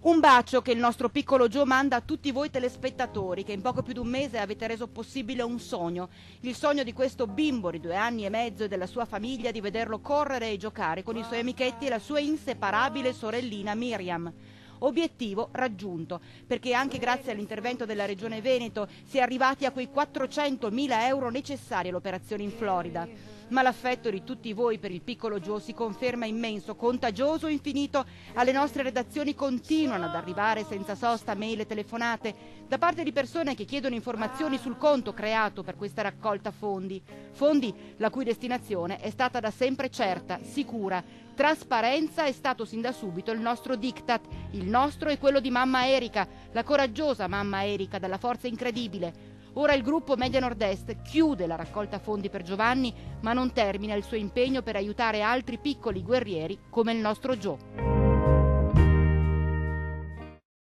Un bacio che il nostro piccolo Joe manda a tutti voi telespettatori che in poco più di un mese avete reso possibile un sogno, il sogno di questo bimbo di 2 anni e mezzo e della sua famiglia di vederlo correre e giocare con i suoi amichetti e la sua inseparabile sorellina Miriam. Obiettivo raggiunto, perché anche grazie all'intervento della Regione Veneto si è arrivati a quei 400.000 euro necessari all'operazione in Florida. Ma l'affetto di tutti voi per il piccolo Joe si conferma immenso, contagioso, infinito. Alle nostre redazioni continuano ad arrivare senza sosta mail e telefonate da parte di persone che chiedono informazioni sul conto creato per questa raccolta fondi. Fondi la cui destinazione è stata da sempre certa, sicura. Trasparenza è stato sin da subito il nostro diktat, il nostro e quello di mamma Erika, la coraggiosa mamma Erika dalla forza incredibile. Ora il gruppo Media Nord-Est chiude la raccolta fondi per Giovanni, ma non termina il suo impegno per aiutare altri piccoli guerrieri come il nostro Joe.